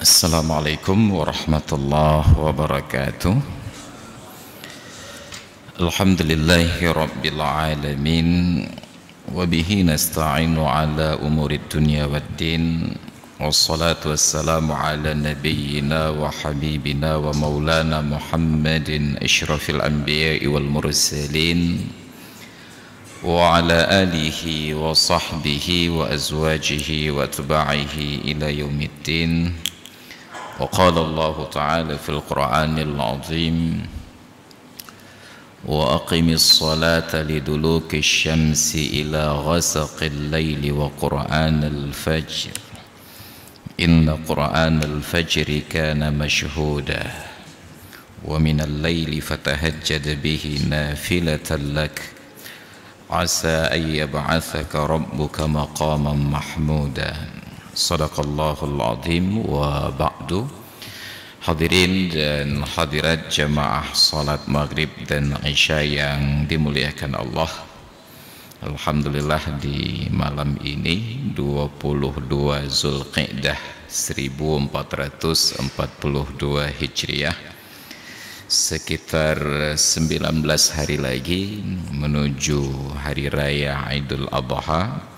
Assalamualaikum warahmatullahi wabarakatuh. Alhamdulillahi rabbil alamin, wa bihi nasta'inu ala umurid dunya waddin, wassalatu wassalamu ala nabiyyina wa habibina wa maulana Muhammadin asyrafil anbiya'i wal mursalin, wa ala alihi wa sahbihi wa azwajihi wa atba'ihi ila yaumiddin. وقال الله تعالى في القرآن العظيم وأقم الصلاة لدلوك الشمس إلى غسق الليل وقرآن الفجر إن قرآن الفجر كان مشهودا ومن الليل فتهجد به نافلة لك عسى أن يبعثك ربك مقاما محمودا. Sadaqallahul azim. Wa ba'du. Hadirin dan hadirat jamaah salat maghrib dan isya yang dimuliakan Allah, alhamdulillah di malam ini 22 Zulqa'dah 1442 Hijriah, sekitar 19 hari lagi menuju hari raya Idul Adha,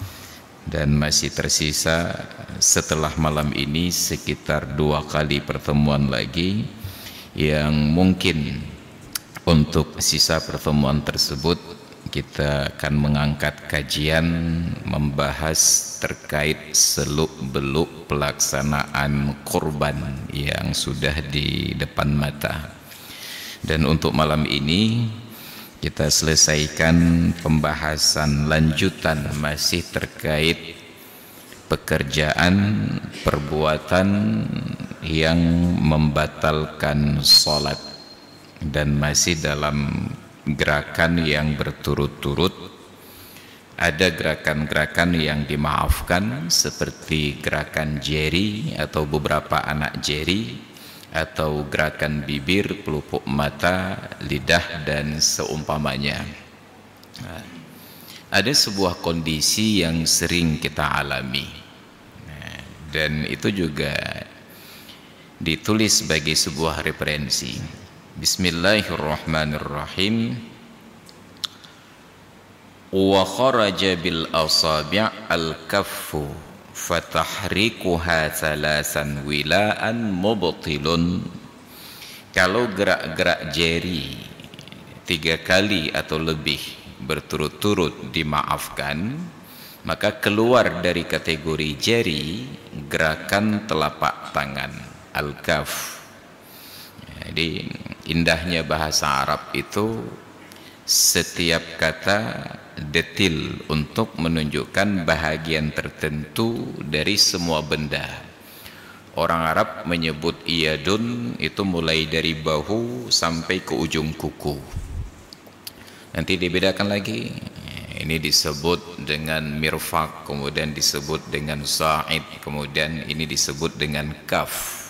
dan masih tersisa setelah malam ini sekitar 2 kali pertemuan lagi yang mungkin untuk sisa pertemuan tersebut kita akan mengangkat kajian membahas terkait seluk-beluk pelaksanaan kurban yang sudah di depan mata. Dan untuk malam ini kita selesaikan pembahasan lanjutan masih terkait pekerjaan perbuatan yang membatalkan sholat, dan masih dalam gerakan yang berturut-turut. Ada gerakan-gerakan yang dimaafkan seperti gerakan jari atau beberapa anak jari, atau gerakan bibir, pelupuk mata, lidah dan seumpamanya. Ada sebuah kondisi yang sering kita alami, dan itu juga ditulis sebagai sebuah referensi. Bismillahirrahmanirrahim. Wa kharaja bil asabi' al-kaffu fatahrikuha thalasan wilaan mubtilun. Kalau gerak-gerak jari 3 kali atau lebih berturut-turut dimaafkan, maka keluar dari kategori jari gerakan telapak tangan, al-kaf. Jadi indahnya bahasa Arab itu setiap kata detil untuk menunjukkan bahagian tertentu dari semua benda. Orang Arab menyebut iyadun itu mulai dari bahu sampai ke ujung kuku. Nanti dibedakan lagi, ini disebut dengan mirfaq, kemudian disebut dengan sa'id, kemudian ini disebut dengan kaf.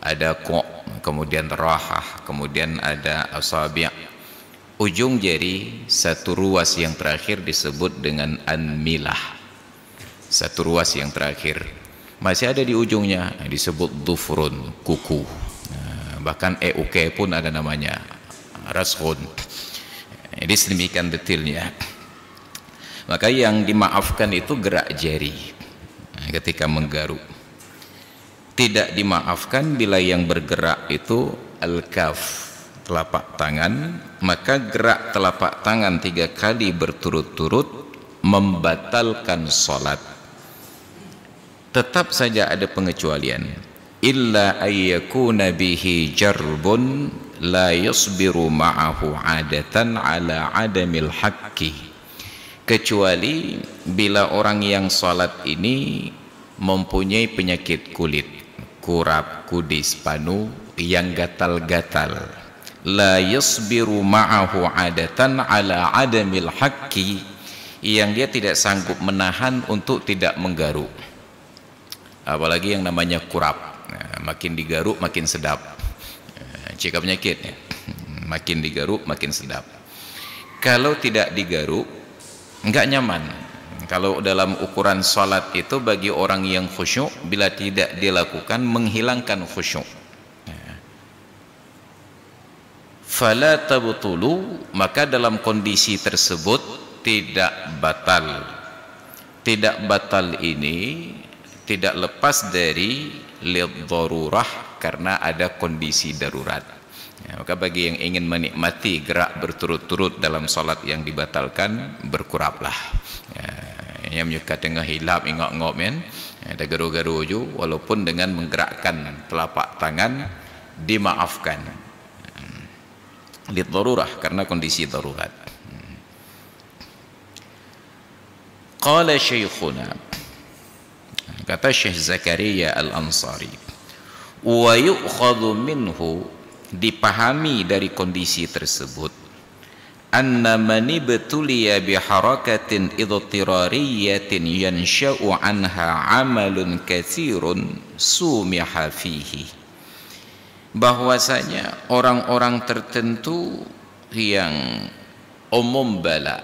Ada qa', kemudian rahah, kemudian ada asabi'. Ujung jari satu ruas yang terakhir disebut dengan anmilah. Satu ruas yang terakhir masih ada di ujungnya disebut dhufrun, kuku. Bahkan EUK pun ada namanya, rasghun. Jadi sedemikian detailnya. Maka yang dimaafkan itu gerak jari ketika menggaruk. Tidak dimaafkan bila yang bergerak itu al-kaf, telapak tangan. Maka gerak telapak tangan 3 kali berturut-turut membatalkan salat. Tetap saja ada pengecualian. Illa ayyakuna bihi jarbun la yasbiru ma'ahu adatan ala adamil haqqi. Kecuali bila orang yang salat ini mempunyai penyakit kulit, kurap, kudis, panu yang gatal-gatal. La yasbiru ma'ahu adatan ala adamil haqqi, yang dia tidak sanggup menahan untuk tidak menggaruk. Apalagi yang namanya kurap, makin digaruk makin sedap. Jika penyakitnya, makin digaruk makin sedap. Kalau tidak digaruk enggak nyaman. Kalau dalam ukuran salat itu bagi orang yang khusyuk, bila tidak dilakukan menghilangkan khusyuk. Fala tabtulu, maka dalam kondisi tersebut tidak batal. Tidak batal ini tidak lepas dari lidharurah, karena ada kondisi darurat. Maka bagi yang ingin menikmati gerak berturut-turut dalam salat yang dibatalkan, berkuraplah. Yang menyuka tengah hilap ingok-ngok men, ada garu-garu ju, walaupun dengan menggerakkan telapak tangan dimaafkan. Lidharurah, karena kondisi darurat. Qala syekhuna, kata Syekh Zakaria Al-Ansari, wa yu'khadhu minhu, dipahami dari kondisi tersebut, anna man ibtuliya bi harakatin idtirariyatin yansha'u anha amalun katsirun sumiha fihi, bahwasanya orang-orang tertentu yang umum bala,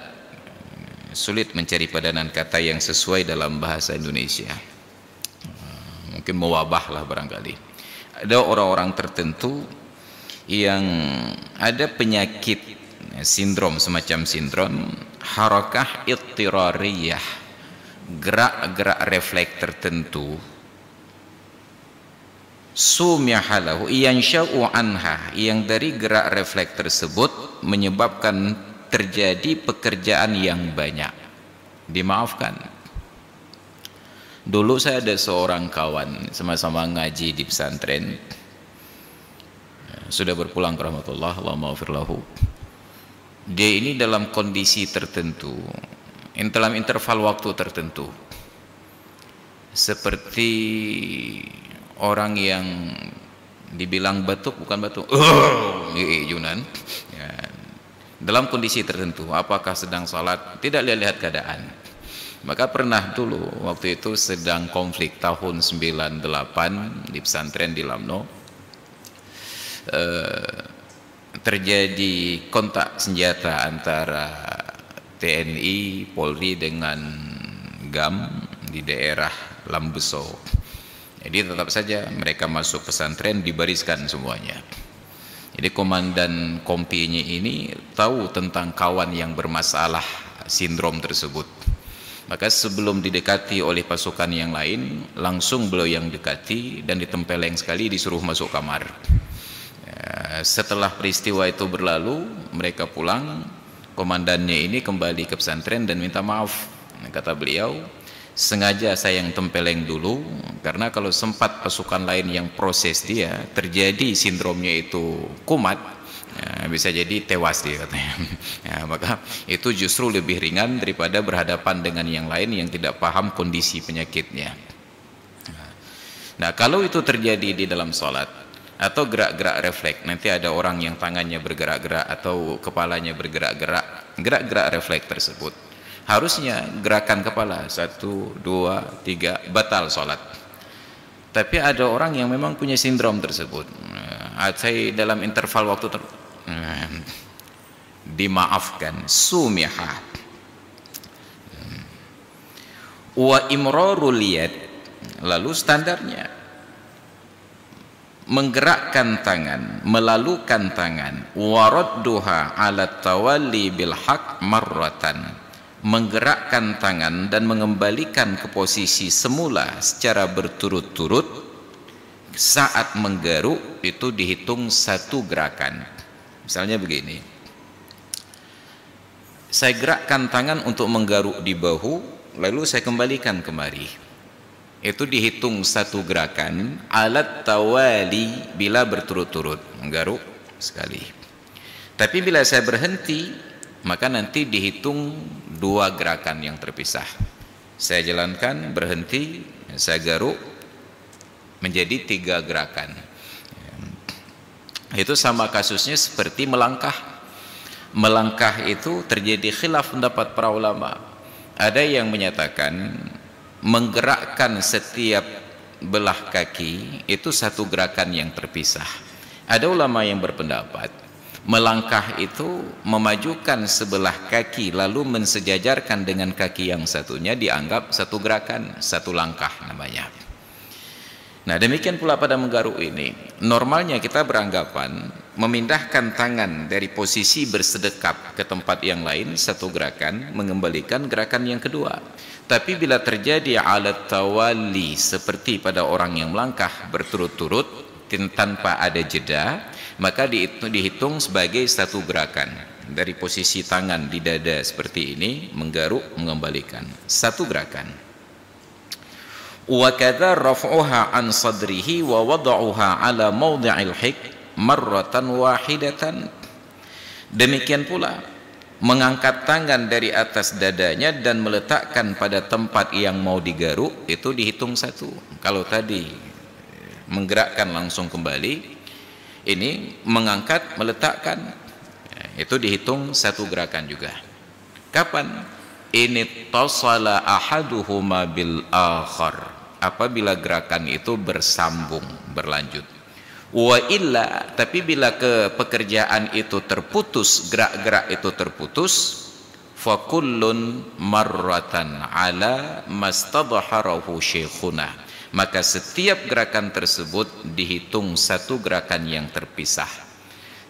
sulit mencari padanan kata yang sesuai dalam bahasa Indonesia, mungkin mewabah lah barangkali. Ada orang-orang tertentu yang ada penyakit sindrom, semacam sindrom harakah ittirariyah, gerak-gerak refleks tertentu, sumihalahu yansha'u anha, yang dari gerak refleks tersebut menyebabkan terjadi pekerjaan yang banyak, dimaafkan. Dulu saya ada seorang kawan, sama-sama ngaji di pesantren, sudah berpulang ke rahmatullah, Allahumma ghafir lahu. Dia ini dalam kondisi tertentu, dalam interval waktu tertentu, seperti orang yang dibilang batuk, bukan batuk, Yunan, ya, dalam kondisi tertentu. Apakah sedang salat, tidak lihat keadaan. Maka pernah dulu waktu itu sedang konflik tahun 98 di pesantren di Lamno, terjadi kontak senjata antara TNI, Polri dengan GAM di daerah Lambeso. Jadi tetap saja mereka masuk pesantren, dibariskan semuanya. Jadi komandan kompinya ini tahu tentang kawan yang bermasalah sindrom tersebut. Maka sebelum didekati oleh pasukan yang lain, langsung beliau yang dekati dan ditempeleng sekali, disuruh masuk kamar. Setelah peristiwa itu berlalu, mereka pulang, komandannya ini kembali ke pesantren dan minta maaf. Kata beliau, sengaja saya yang tempeleng dulu, karena kalau sempat pasukan lain yang proses dia, terjadi sindromnya itu kumat, ya, bisa jadi tewas dia katanya. Ya, maka itu justru lebih ringan daripada berhadapan dengan yang lain yang tidak paham kondisi penyakitnya. Nah, kalau itu terjadi di dalam sholat atau gerak-gerak refleks, nanti ada orang yang tangannya bergerak-gerak atau kepalanya bergerak-gerak, gerak-gerak refleks tersebut harusnya gerakan kepala 1, 2, 3 batal sholat. Tapi ada orang yang memang punya sindrom tersebut. Saya dalam interval waktu dimaafkan, sumiha. Wa imrarul yad, lalu standarnya menggerakkan tangan, melalukan tangan, waradduha ala tawalli bil haq marratan, menggerakkan tangan dan mengembalikan ke posisi semula secara berturut-turut saat menggaruk itu dihitung satu gerakan. Misalnya begini, saya gerakkan tangan untuk menggaruk di bahu, lalu saya kembalikan kemari, itu dihitung satu gerakan alat tawali bila berturut-turut, menggaruk sekali. Tapi bila saya berhenti, maka nanti dihitung dua gerakan yang terpisah. Saya jalankan, berhenti, saya garuk, menjadi 3 gerakan. Itu sama kasusnya seperti melangkah. Melangkah itu terjadi khilaf pendapat para ulama. Ada yang menyatakan menggerakkan setiap belah kaki itu satu gerakan yang terpisah. Ada ulama yang berpendapat melangkah itu memajukan sebelah kaki lalu mensejajarkan dengan kaki yang satunya dianggap satu gerakan, satu langkah namanya. Nah, demikian pula pada menggaruk ini. Normalnya kita beranggapan memindahkan tangan dari posisi bersedekap ke tempat yang lain satu gerakan, mengembalikan gerakan yang kedua. Tapi bila terjadi alat tawali seperti pada orang yang melangkah berturut-turut tanpa ada jeda, maka dihitung sebagai satu gerakan. Dari posisi tangan di dada seperti ini, menggaruk, mengembalikan, satu gerakan. Wa kadza raf'uha an sadrihi wa wada'uha ala mawdi'il hik marratan wahidatan. Demikian pula mengangkat tangan dari atas dadanya dan meletakkan pada tempat yang mau digaruk, itu dihitung satu. Kalau tadi menggerakkan langsung kembali, ini mengangkat, meletakkan, itu dihitung satu gerakan juga. Kapan? Ini tasala ahaduhuma bil akhar, apabila gerakan itu bersambung, berlanjut. Wa illa, tapi bila pekerjaan itu terputus, gerak-gerak itu terputus, fa kullun marratan ala mastadharahu syekhuna, maka setiap gerakan tersebut dihitung satu gerakan yang terpisah.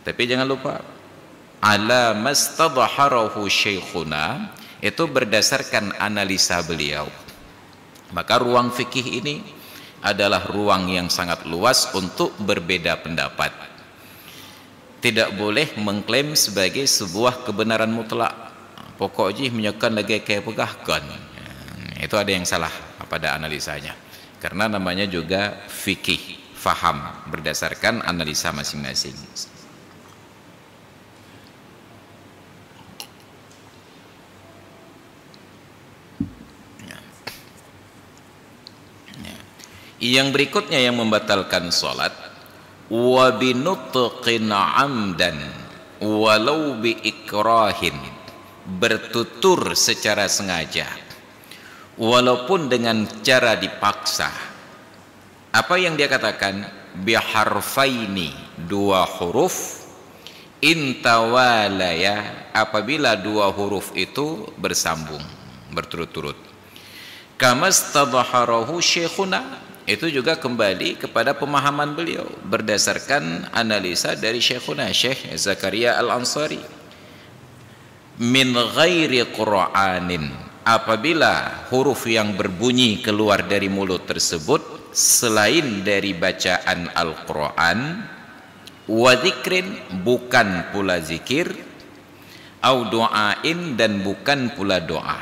Tapi jangan lupa, ala mastadharahu syekhuna itu berdasarkan analisa beliau. Maka ruang fikih ini adalah ruang yang sangat luas untuk berbeda pendapat. Tidak boleh mengklaim sebagai sebuah kebenaran mutlak. Pokoknya menyekan lagi kayak pegahkan. Itu ada yang salah pada analisanya. Karena namanya juga fikih, faham berdasarkan analisa masing-masing. Yang berikutnya yang membatalkan sholat, wa binutqin amdan walau bi ikrahin, bertutur secara sengaja walaupun dengan cara dipaksa. Apa yang dia katakan? Biharfaini, 2 huruf, intawalaya, apabila 2 huruf itu bersambung, berturut-turut. Kamastadharahu syekhuna, itu juga kembali kepada pemahaman beliau berdasarkan analisa dari syekhuna Syekh Zakaria Al-Ansari. Min ghairi Qur'anin, apabila huruf yang berbunyi keluar dari mulut tersebut selain dari bacaan Al-Quran, wa dzikrin, bukan pula zikir, au doain, dan bukan pula doa.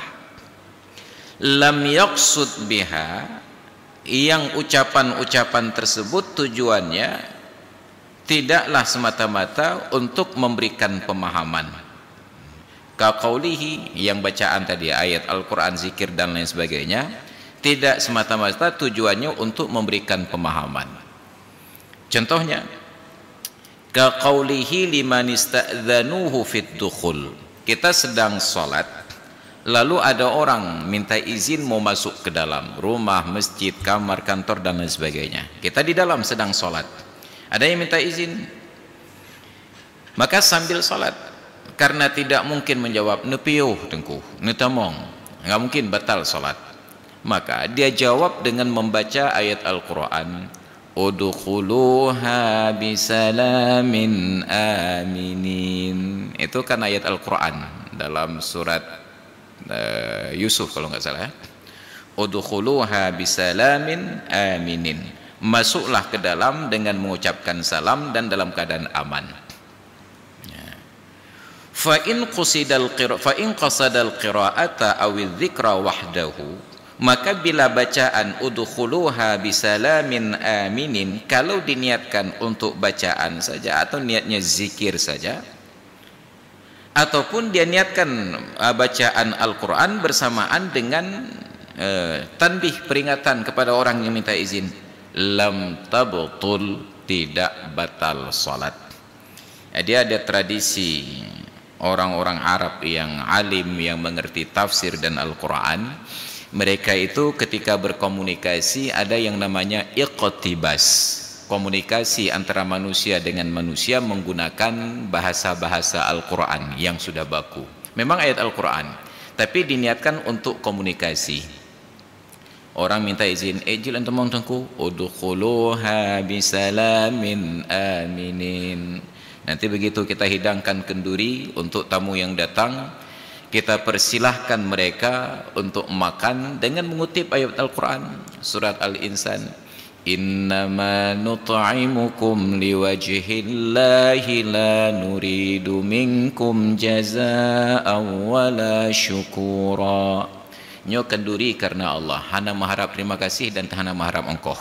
Lam yaqsud biha, yang ucapan-ucapan tersebut tujuannya tidaklah semata-mata untuk memberikan pemahaman. Kaqaulihi, yang bacaan tadi ayat Al-Quran, zikir dan lain sebagainya, tidak semata-mata tujuannya untuk memberikan pemahaman. Contohnya, kaqaulihi liman ista'dzanuhu fid dukhul. Kita sedang sholat, lalu ada orang minta izin mau masuk ke dalam rumah, masjid, kamar, kantor dan lain sebagainya. Kita di dalam sedang sholat, ada yang minta izin, maka sambil sholat, karena tidak mungkin menjawab nepiuh tengku netamong, nggak mungkin, batal sholat, maka dia jawab dengan membaca ayat Al-Quran, udkhuluha bisalamin aminin. Itu kan ayat Al-Quran dalam surat Yusuf kalau nggak salah, udkhuluha bisalamin aminin, masuklah ke dalam dengan mengucapkan salam dan dalam keadaan aman. Fa in qasadal qira'ata awil dzikra wahdahu, maka bila bacaan udkhuluha bisalamin aminin, kalau diniatkan untuk bacaan saja atau niatnya zikir saja, ataupun dia niatkan bacaan Al-Quran bersamaan dengan tanbih, peringatan kepada orang yang minta izin, lam tabtul, tidak batal salat. Dia ada tradisi orang-orang Arab yang alim, yang mengerti tafsir dan Al-Quran. Mereka itu ketika berkomunikasi ada yang namanya iqtibas, komunikasi antara manusia dengan manusia menggunakan bahasa-bahasa Al-Quran yang sudah baku. Memang ayat Al-Quran, tapi diniatkan untuk komunikasi. Orang minta izin, jilan temong tengku, udkhuluha bisalamin aminin. Nanti begitu kita hidangkan kenduri untuk tamu yang datang, kita persilahkan mereka untuk makan dengan mengutip ayat Al-Quran, surat Al-Insan, innama nut'imukum liwajhillahi la nuridu minkum jazaa'an wala syukura. Nyo kenduri karena Allah, hana mengharap terima kasih dan hana mengharap engkau.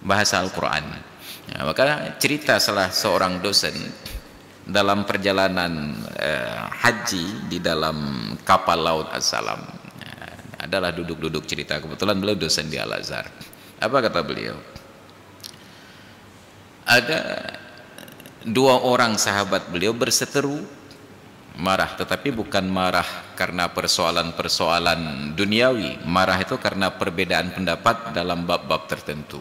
Bahasa Al-Quran. Nah, maka cerita salah seorang dosen dalam perjalanan haji di dalam kapal laut As-Salam, adalah duduk-duduk cerita, kebetulan beliau dosen di Al-Azhar. Apa kata beliau? Ada dua orang sahabat beliau berseteru, marah, tetapi bukan marah karena persoalan-persoalan duniawi, marah itu karena perbedaan pendapat dalam bab-bab tertentu.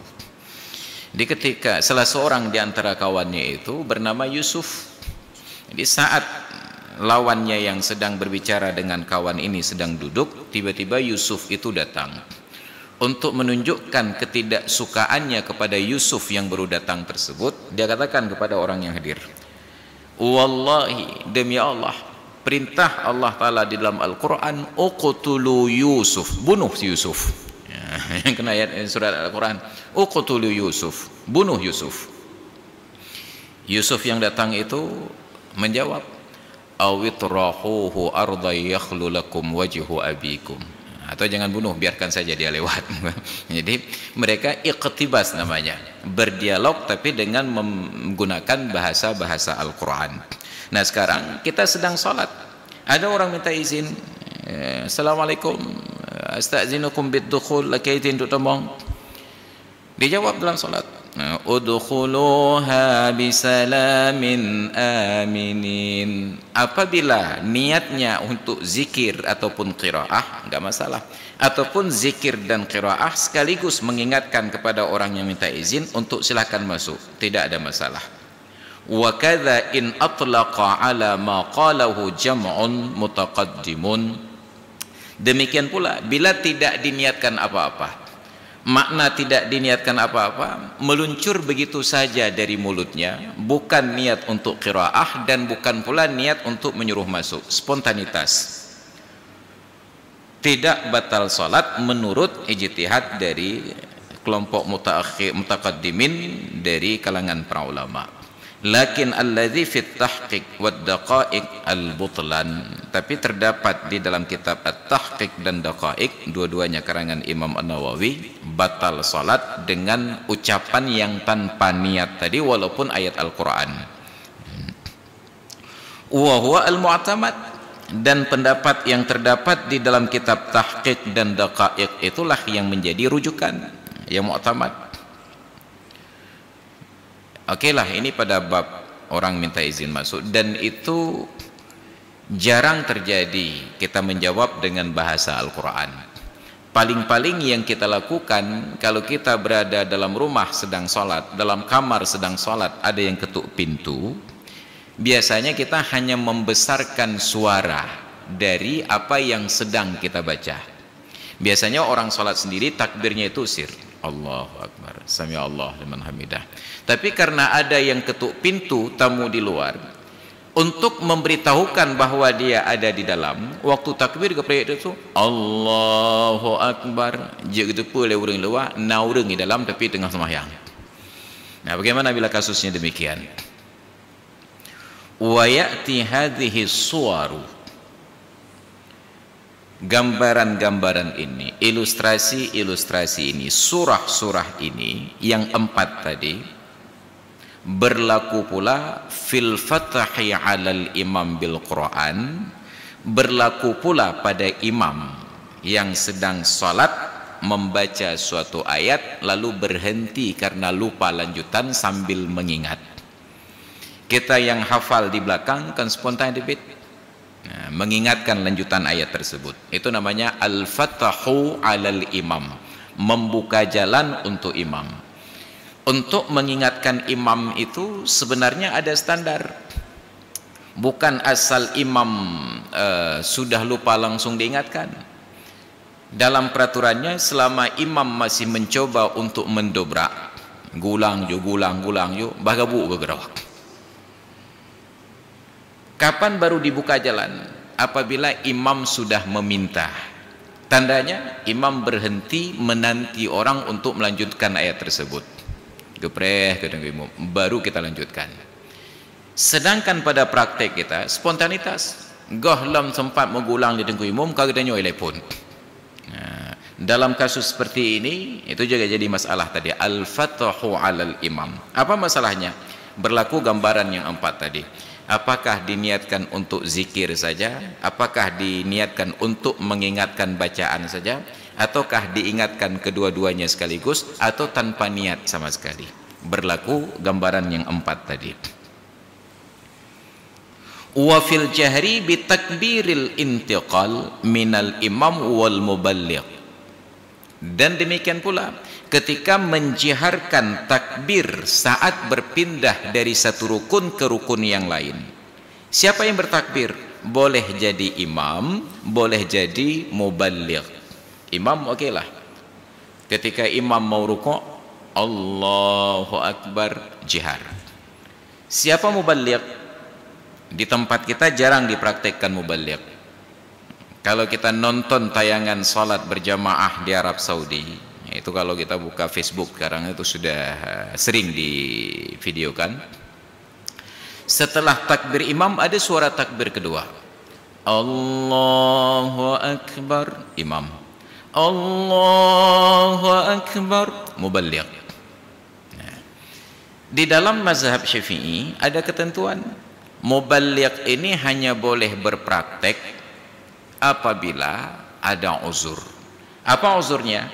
Di ketika salah seorang di antara kawannya itu bernama Yusuf. Di saat lawannya yang sedang berbicara dengan kawan ini sedang duduk, tiba-tiba Yusuf itu datang untuk menunjukkan ketidaksukaannya kepada Yusuf yang baru datang tersebut. Dia katakan kepada orang yang hadir, wallahi, demi Allah, perintah Allah Ta'ala di dalam Al-Quran, uqtulu Yusuf, bunuh Yusuf. Yang kena ayat surat Al-Quran, uqtulu Yusuf, bunuh Yusuf. Yusuf yang datang itu menjawab, awitrahuhu arda yakhlu lakum wajhu abikum, atau jangan bunuh, biarkan saja dia lewat. Jadi mereka iqtibas namanya, berdialog tapi dengan menggunakan bahasa-bahasa Al-Quran. Nah sekarang kita sedang sholat, ada orang minta izin, assalamualaikum, asta'zinukum bid-dukhul, lakaitin tutamong. Dijawab dalam salat, udkhuluha bisalamin aminin. Apabila niatnya untuk zikir ataupun qiraah, enggak masalah. Ataupun zikir dan qiraah sekaligus mengingatkan kepada orang yang minta izin untuk silakan masuk, tidak ada masalah. Wa kadza in atlaqa ala ma qalahu jam'un mutaqaddimun. Demikian pula bila tidak diniatkan apa-apa, makna tidak diniatkan apa-apa, meluncur begitu saja dari mulutnya, bukan niat untuk qiraah dan bukan pula niat untuk menyuruh masuk, spontanitas, tidak batal salat menurut ijtihad dari kelompok mutaqaddimin dari kalangan para ulama. Lakin alladzi fit tahqiq wad daqaiq al butlan, tapi terdapat di dalam kitab At-Tahqiq dan Daqaiq, dua-duanya karangan Imam An-Nawawi, batal salat dengan ucapan yang tanpa niat tadi walaupun ayat Al-Qur'an. Wa huwa al-mu'tamad, dan pendapat yang terdapat di dalam kitab Tahqiq dan Daqaiq itulah yang menjadi rujukan, yang mu'tamad. Oke lah, ini pada bab orang minta izin masuk, dan itu jarang terjadi kita menjawab dengan bahasa Al-Quran. Paling-paling yang kita lakukan kalau kita berada dalam rumah sedang sholat, dalam kamar sedang sholat, ada yang ketuk pintu, biasanya kita hanya membesarkan suara dari apa yang sedang kita baca. Biasanya orang sholat sendiri takbirnya itu sir, Allahu Akbar, Sami Allah liman hamidah. Tapi karena ada yang ketuk pintu tamu di luar, untuk memberitahukan bahwa dia ada di dalam, waktu takbir kepada itu Allahu Akbar, jika itu boleh orang luar naureng di dalam tapi tengah sembahyang. Nah, bagaimana bila kasusnya demikian? Wa ya'ti hadhihi suwaru, gambaran-gambaran ini, ilustrasi-ilustrasi ini, surah-surah ini yang 4 tadi berlaku pula fil fatahi alal imam bil Quran, berlaku pula pada imam yang sedang salat membaca suatu ayat lalu berhenti karena lupa lanjutan sambil mengingat. Kita yang hafal di belakang kan spontan debit, nah, mengingatkan lanjutan ayat tersebut, itu namanya al-fatahu alal imam, membuka jalan untuk imam. Untuk mengingatkan imam itu sebenarnya ada standar, bukan asal imam sudah lupa langsung diingatkan. Dalam peraturannya, selama imam masih mencoba untuk mendobrak, gulang yuk, bagabu bergerak. Kapan baru dibuka jalan? Apabila imam sudah meminta. Tandanya imam berhenti menanti orang untuk melanjutkan ayat tersebut. Gepreh ke imam, baru kita lanjutkan. Sedangkan pada praktek kita spontanitas, gohlam sempat mengulang di dengku imam kagetnya telepon. Nah, dalam kasus seperti ini itu juga jadi masalah tadi, al-fatahu alal imam. Apa masalahnya? Berlaku gambaran yang 4 tadi. Apakah diniatkan untuk zikir saja? Apakah diniatkan untuk mengingatkan bacaan saja? Ataukah diingatkan kedua-duanya sekaligus atau tanpa niat sama sekali? Berlaku gambaran yang 4 tadi. Wa fil jahri bi takbiril intiqal minal imam wal muballigh. Dan demikian pula ketika menjiharkan takbir saat berpindah dari satu rukun ke rukun yang lain. Siapa yang bertakbir? Boleh jadi imam, boleh jadi muballigh. Imam oke lah. Ketika imam mau rukuk, Allahu Akbar, jihar. Siapa muballigh? Di tempat kita jarang dipraktekkan muballigh. Kalau kita nonton tayangan salat berjamaah di Arab Saudi, itu kalau kita buka Facebook sekarang itu sudah sering divideokan. Setelah takbir imam ada suara takbir kedua, Allahu Akbar, imam, Allahu Akbar, muballigh. Nah, di dalam mazhab Syafi'i ada ketentuan, muballigh ini hanya boleh berpraktek apabila ada uzur. Apa uzurnya?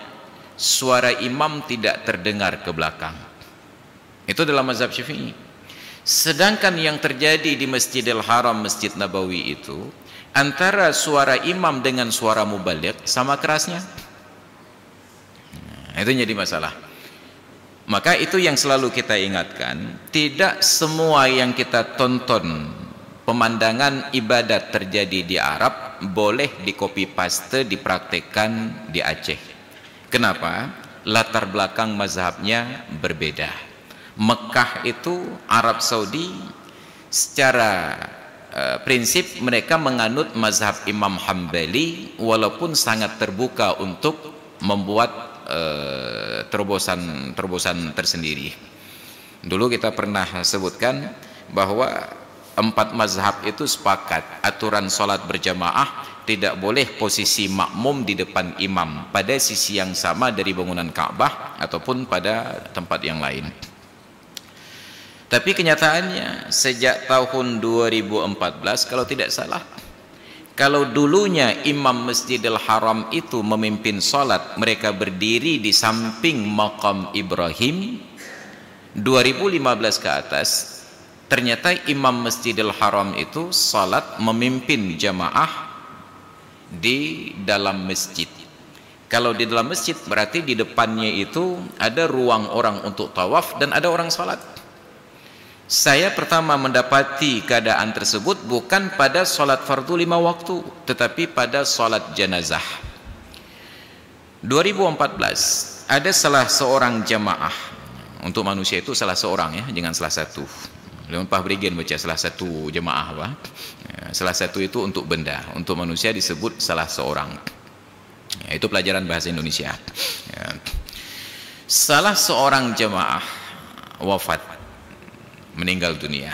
Suara imam tidak terdengar ke belakang. Itu dalam mazhab Syafi'i. Sedangkan yang terjadi di Masjidil Haram, Masjid Nabawi itu, antara suara imam dengan suara muballigh sama kerasnya. Nah, itu jadi masalah. Maka itu yang selalu kita ingatkan, tidak semua yang kita tonton pemandangan ibadat terjadi di Arab boleh di copy paste dipraktekkan di Aceh. Kenapa? Latar belakang mazhabnya berbeda. Mekah itu, Arab Saudi, secara prinsip mereka menganut mazhab Imam Hambali, walaupun sangat terbuka untuk membuat terobosan tersendiri. Dulu kita pernah sebutkan bahwa empat mazhab itu sepakat aturan sholat berjamaah tidak boleh posisi makmum di depan imam pada sisi yang sama dari bangunan Ka'bah ataupun pada tempat yang lain. Tapi kenyataannya sejak tahun 2014 kalau tidak salah, kalau dulunya imam Masjidil Haram itu memimpin sholat, mereka berdiri di samping makam Ibrahim, 2015 ke atas ternyata imam Masjidil Haram itu sholat memimpin jamaah di dalam masjid. Kalau di dalam masjid berarti di depannya itu ada ruang orang untuk tawaf dan ada orang sholat. Saya pertama mendapati keadaan tersebut bukan pada sholat fardu 5 waktu, tetapi pada sholat jenazah. 2014 ada salah seorang jamaah, untuk manusia itu salah seorang ya, jangan salah satu. Pak Brigjen baca salah satu jemaah apa? Salah satu itu untuk benda, untuk manusia disebut salah seorang. Itu pelajaran bahasa Indonesia. Salah seorang jemaah wafat, meninggal dunia.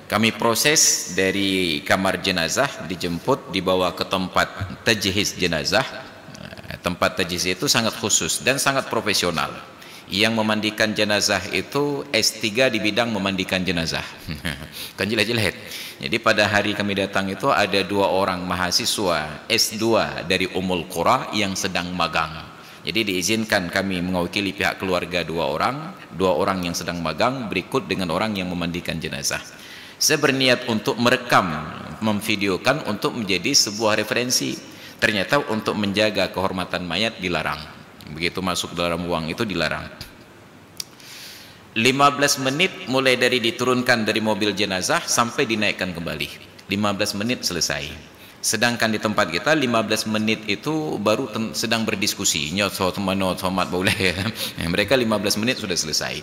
Kami proses dari kamar jenazah, dijemput, dibawa ke tempat tajhiz jenazah. Tempat tajhiz itu sangat khusus dan sangat profesional. Yang memandikan jenazah itu S3 di bidang memandikan jenazah. Kan jelek-jelek. Jadi pada hari kami datang itu ada 2 orang mahasiswa S2 dari Ummul Qura yang sedang magang. Jadi diizinkan kami mewakili pihak keluarga 2 orang yang sedang magang berikut dengan orang yang memandikan jenazah. Saya berniat untuk merekam, memvideokan untuk menjadi sebuah referensi. Ternyata untuk menjaga kehormatan mayat dilarang. Begitu masuk dalam ruang itu dilarang. 15 menit mulai dari diturunkan dari mobil jenazah sampai dinaikkan kembali. 15 menit selesai. Sedangkan di tempat kita 15 menit itu baru sedang berdiskusi. Mereka 15 menit sudah selesai.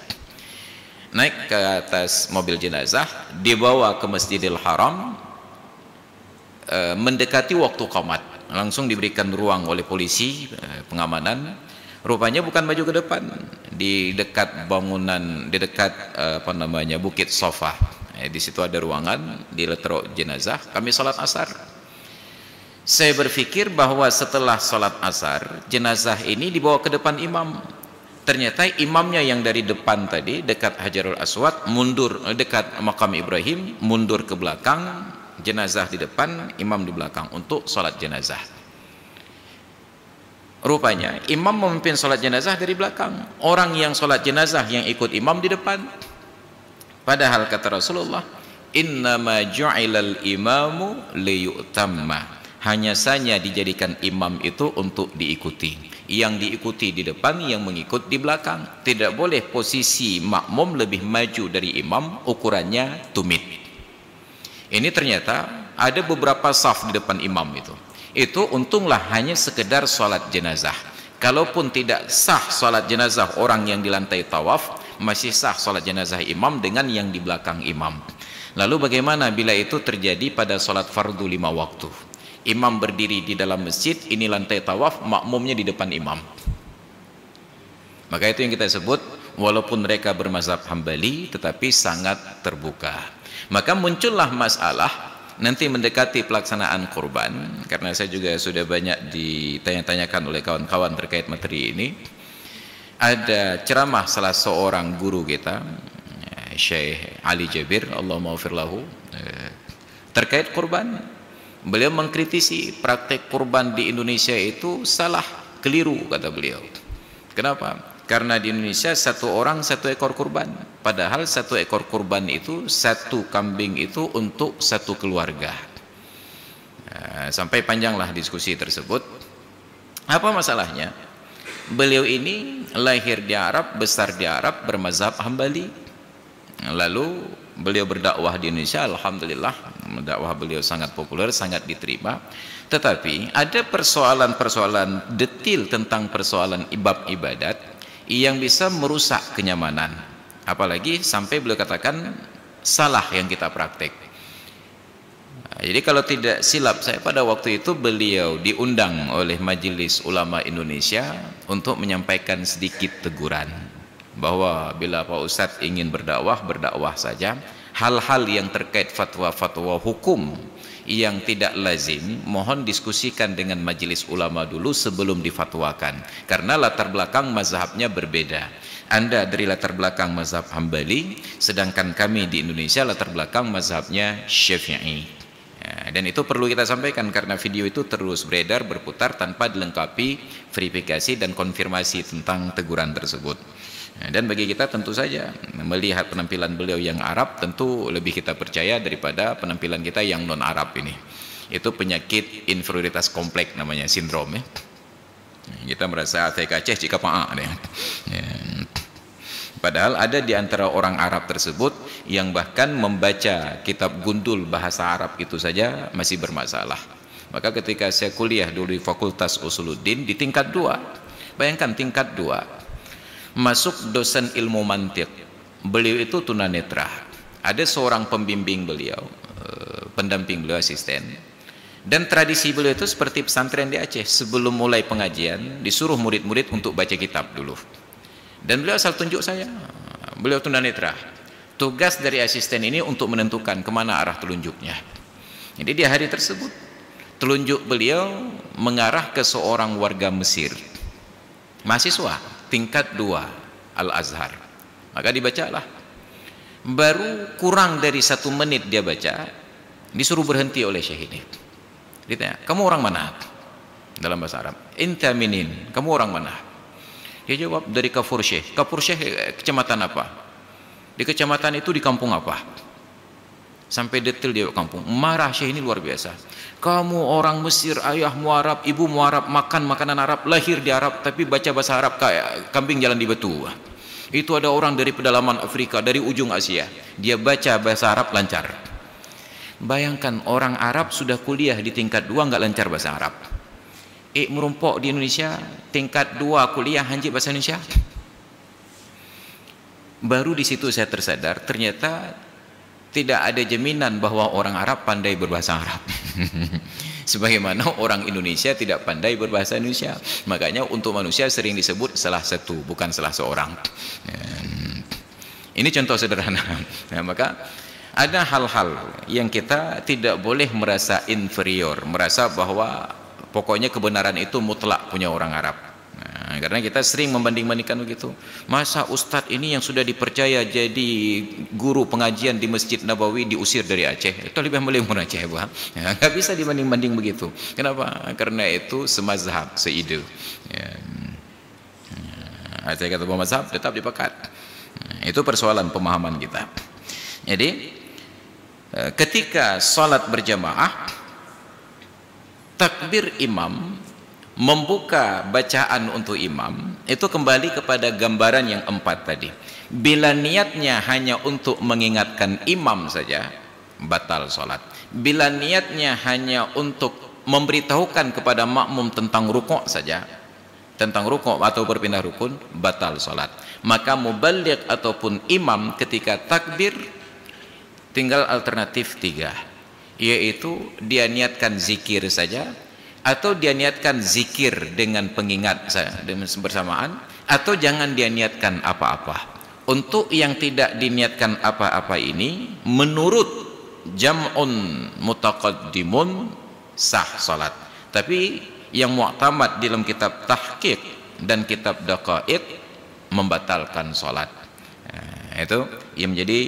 Naik ke atas mobil jenazah, dibawa ke Masjidil Haram, mendekati waktu qomat. Langsung diberikan ruang oleh polisi pengamanan. Rupanya bukan maju ke depan, di dekat bangunan, di dekat Bukit Sofa. Di situ ada ruangan, di letrok jenazah. Kami sholat asar. Saya berpikir bahwa setelah sholat asar, jenazah ini dibawa ke depan imam. Ternyata imamnya yang dari depan tadi, dekat Hajarul Aswad, mundur, dekat makam Ibrahim, mundur ke belakang, jenazah di depan, imam di belakang untuk sholat jenazah. Rupanya imam memimpin sholat jenazah dari belakang, orang yang sholat jenazah yang ikut imam di depan. Padahal kata Rasulullah, innama ju'ilal imamu liyu'tamma, hanya saja dijadikan imam itu untuk diikuti, yang diikuti di depan, yang mengikut di belakang. Tidak boleh posisi makmum lebih maju dari imam, ukurannya tumit. Ini ternyata ada beberapa saf di depan imam itu untunglah hanya sekedar sholat jenazah. Kalaupun tidak sah sholat jenazah orang yang di lantai tawaf, masih sah sholat jenazah imam dengan yang di belakang imam. Lalu bagaimana bila itu terjadi pada sholat fardu 5 waktu? Imam berdiri di dalam masjid, ini lantai tawaf, makmumnya di depan imam. Maka itu yang kita sebut, walaupun mereka bermazhab Hambali tetapi sangat terbuka. Maka muncullah masalah nanti mendekati pelaksanaan kurban, karena saya juga sudah banyak ditanya-tanyakan oleh kawan-kawan terkait materi ini. Ada ceramah salah seorang guru kita, Syekh Ali Jabir, Allahumma ghafir lahu, terkait kurban. Beliau mengkritisi praktek kurban di Indonesia itu salah, keliru kata beliau. Kenapa? Karena di Indonesia 1 orang 1 ekor kurban, padahal 1 ekor kurban itu 1 kambing itu untuk 1 keluarga. Sampai panjanglah diskusi tersebut. Apa masalahnya? Beliau ini lahir di Arab, besar di Arab, bermazhab Hambali. Lalu beliau berdakwah di Indonesia, alhamdulillah dakwah beliau sangat populer, sangat diterima. Tetapi ada persoalan-persoalan detil tentang persoalan bab ibadat yang bisa merusak kenyamanan, apalagi sampai beliau katakan salah yang kita praktek. Jadi kalau tidak silap saya, pada waktu itu beliau diundang oleh Majelis Ulama Indonesia untuk menyampaikan sedikit teguran bahwa bila Pak Ustadz ingin berdakwah, berdakwah saja, hal-hal yang terkait fatwa-fatwa hukum yang tidak lazim, mohon diskusikan dengan majelis ulama dulu sebelum difatwakan, karena latar belakang mazhabnya berbeda. Anda dari latar belakang mazhab Hambali, sedangkan kami di Indonesia latar belakang mazhabnya Syafi'i. Ya, dan itu perlu kita sampaikan karena video itu terus beredar berputar tanpa dilengkapi verifikasi dan konfirmasi tentang teguran tersebut. Dan bagi kita tentu saja melihat penampilan beliau yang Arab tentu lebih kita percaya daripada penampilan kita yang non Arab ini. Itu penyakit inferioritas kompleks namanya, sindrom ya. Kita merasa saya kaceh jika pa'a ya. Padahal ada di antara orang Arab tersebut yang bahkan membaca kitab gundul bahasa Arab itu saja masih bermasalah. Maka ketika saya kuliah dulu di Fakultas Usuluddin di tingkat 2, bayangkan tingkat 2, masuk dosen ilmu mantiq, beliau itu tunanetra, ada seorang pembimbing beliau, pendamping beliau, asisten, dan tradisi beliau itu seperti pesantren di Aceh, sebelum mulai pengajian disuruh murid-murid untuk baca kitab dulu, dan beliau asal tunjuk saya, beliau tunanetra, tugas dari asisten ini untuk menentukan kemana arah telunjuknya. Jadi di hari tersebut telunjuk beliau mengarah ke seorang warga Mesir, mahasiswa tingkat 2 Al-Azhar. Maka dibacalah, baru kurang dari 1 menit dia baca, disuruh berhenti oleh Syekh ini. Ditanya, kamu orang mana? Dalam bahasa Arab, inta minin, kamu orang mana? Dia jawab, dari Kafur Syekh. Kafur Syekh kecamatan apa? Di kecamatan itu di kampung apa? Sampai detail dia kampung. Marah Syekh ini luar biasa. Kamu orang Mesir, ayahmu Arab, ibumu Arab, makan makanan Arab, lahir di Arab, tapi baca bahasa Arab kayak kambing jalan di batu. Itu ada orang dari pedalaman Afrika, dari ujung Asia, dia baca bahasa Arab lancar. Bayangkan orang Arab sudah kuliah di tingkat 2 nggak lancar bahasa Arab. Merumpok di Indonesia tingkat 2 kuliah hanji bahasa Indonesia. Baru di situ saya tersadar ternyata tidak ada jaminan bahwa orang Arab pandai berbahasa Arab. Sebagaimana orang Indonesia tidak pandai berbahasa Indonesia. Makanya untuk manusia sering disebut salah satu, bukan salah seorang. Ini contoh sederhana. Nah, maka ada hal-hal yang kita tidak boleh merasa inferior, merasa bahwa pokoknya kebenaran itu mutlak punya orang Arab. Nah, karena kita sering membanding-bandingkan begitu. Masa Ustadz ini yang sudah dipercaya jadi guru pengajian di Masjid Nabawi diusir dari Aceh? Itu lebih melimpun Aceh, Bang. Ya, nggak bisa dibanding-banding begitu. Kenapa? Karena itu semazhab, seide. Ya. Aceh kata mazhab tetap dipekat. Itu persoalan pemahaman kita. Jadi ketika sholat berjamaah, takbir imam, membuka bacaan untuk imam, itu kembali kepada gambaran yang 4 tadi. Bila niatnya hanya untuk mengingatkan imam saja, batal sholat. Bila niatnya hanya untuk memberitahukan kepada makmum tentang rukuk saja, tentang rukuk atau berpindah rukun, batal sholat. Maka muballigh ataupun imam ketika takbir tinggal alternatif 3, yaitu dia niatkan zikir saja, atau dia niatkan zikir dengan pengingat bersamaan, atau jangan dia niatkan apa-apa. Untuk yang tidak diniatkan apa-apa ini, menurut jam'un mutaqaddimun sah salat. Tapi yang mu'tamad dalam kitab tahqiq dan kitab daqaiq membatalkan salat. Nah, itu yang menjadi